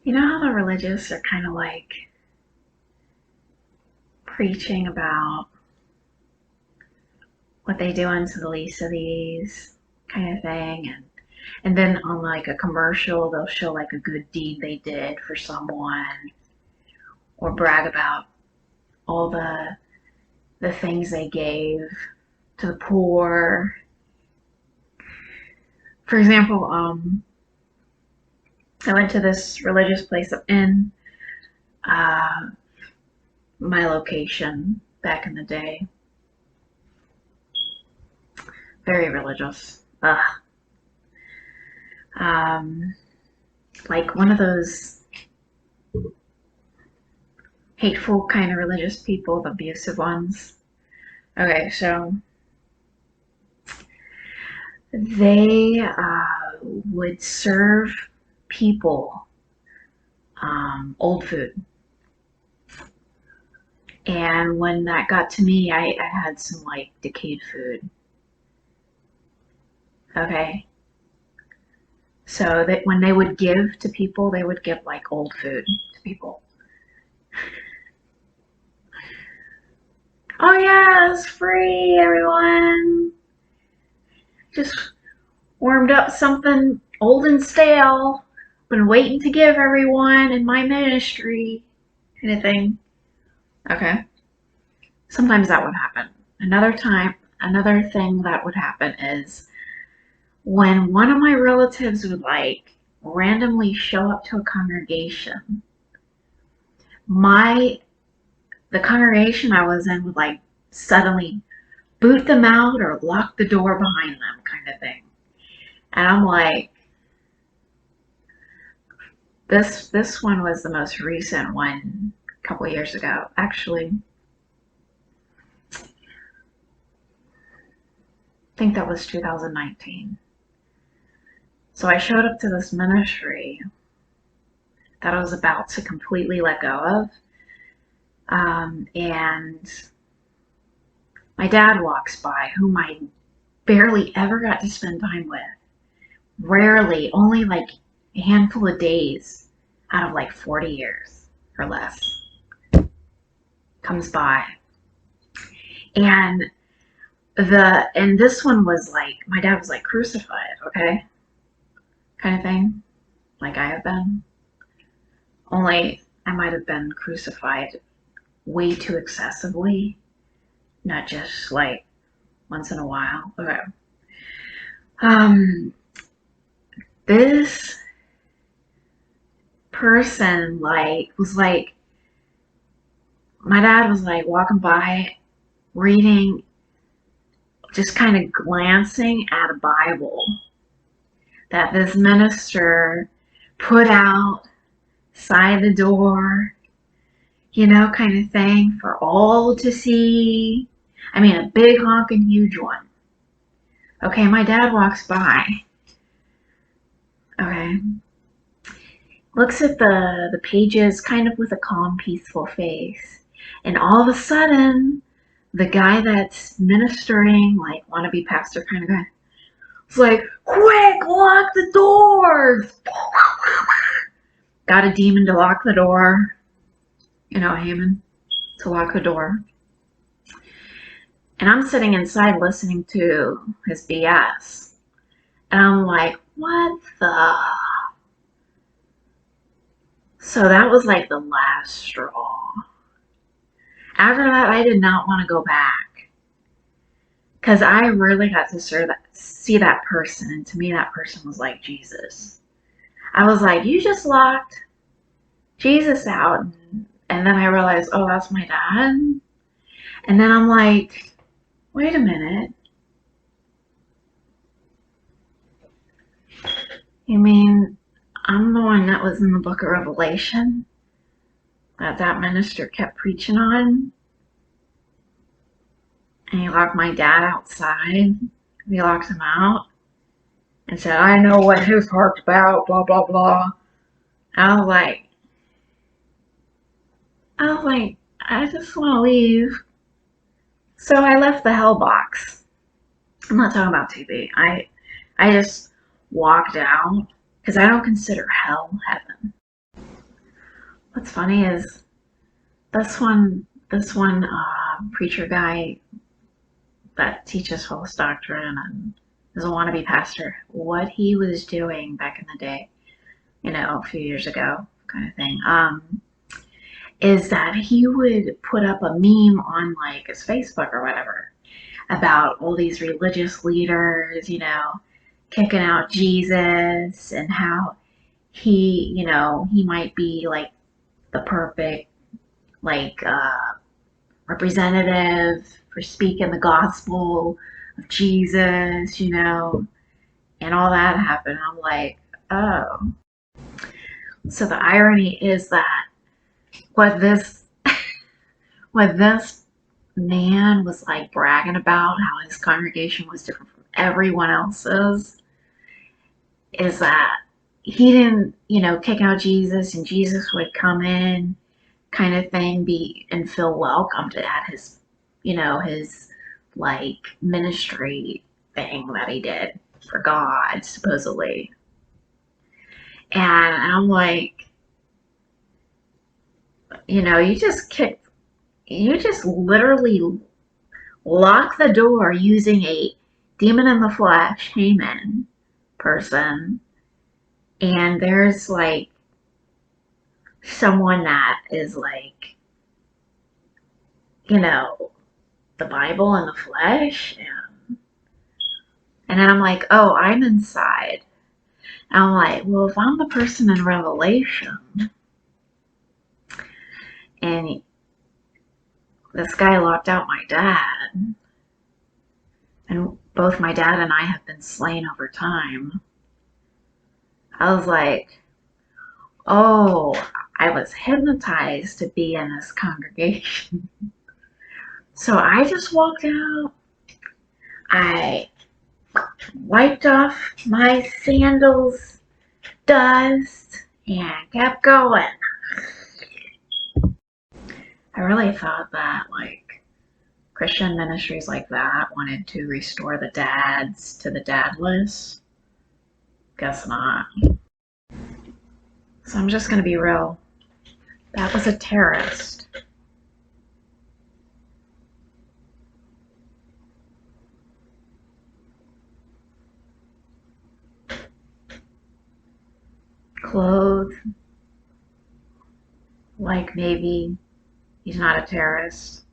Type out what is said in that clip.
You know how the religious are kind of like preaching about what they do unto the least of these kind of thing, and then on like a commercial they'll show like a good deed they did for someone or brag about all the things they gave to the poor. For example, I went to this religious place in uh, my location back in the day. Very religious. Ugh. Um, like one of those hateful kind of religious people, the abusive ones. Okay, so they would serve people old food. And when that got to me, I had some like decayed food. Okay. So that when they would give to people, they would give like old food to people. Oh yeah, it's free, everyone. Just warmed up something old and stale. Been waiting to give everyone in my ministry, kind of thing. Okay. Sometimes that would happen. Another thing that would happen is when one of my relatives would like randomly show up to a congregation, my the congregation I was in would like suddenly boot them out or lock the door behind them, kind of thing. And I'm like, this one was the most recent one a couple of years ago. Actually, I think that was 2019. So I showed up to this ministry that I was about to completely let go of. And my dad walks by, whom I barely ever got to spend time with. Rarely, only like a handful of days out of like 40 years or less, comes by. And this one was like, my dad was like crucified, okay? Kind of thing, like I have been. Only I might have been crucified way too excessively, not just like once in a while. Okay. Um, this person like was like, my dad was like walking by, reading, just kind of glancing at a Bible that this minister put outside the door, kind of thing for all to see. I mean, a big honking huge one. Okay, my dad walks by. Okay. Looks at the pages kind of with a calm, peaceful face. And all of a sudden, the guy that's ministering, like wannabe pastor kind of guy, was like, quick, lock the door! Got a demon to lock the door. Haman, to lock the door. And I'm sitting inside listening to his BS. And I'm like, what the? So that was like the last straw. After that, I did not want to go back. Because I really got to see that person. And to me, that person was like Jesus. I was like, you just locked Jesus out. And then I realized, oh, that's my dad. And then I'm like, wait a minute. You mean I'm the one that was in the book of Revelation that minister kept preaching on? And he locked my dad outside. He locked him out and said, I know what his heart's about, blah, blah, blah. I was like, I just want to leave. So I left the hell box. I'm not talking about TV. I just walked out because I don't consider hell heaven. What's funny is this one preacher guy that teaches false doctrine and is a wannabe pastor. What he was doing back in the day, a few years ago, kind of thing, is that he would put up a meme on like his Facebook or whatever about all these religious leaders, kicking out Jesus and how he might be like the perfect like representative for speaking the gospel of Jesus, and all that happened. I'm like, oh. So the irony is that what this what this man was like bragging about how his congregation was different from everyone else's is that he didn't, kick out Jesus and Jesus would come in kind of thing, be and feel welcomed at his like ministry thing that he did for God, supposedly. And I'm like, you just literally lock the door using a demon in the flesh, Haman person, and there's like someone that is like, the Bible in the flesh. And then I'm like, oh, I'm inside. And I'm like, well, if I'm the person in Revelation and this guy locked out my dad, and both my dad and I have been slain over time, I was like, oh, I was hypnotized to be in this congregation. So I just walked out. I wiped off my sandals dust and kept going. I really thought that like Christian ministries like that wanted to restore the dads to the dadless. Guess not. So I'm just gonna be real. That was a terrorist. Clothed like maybe he's not a terrorist.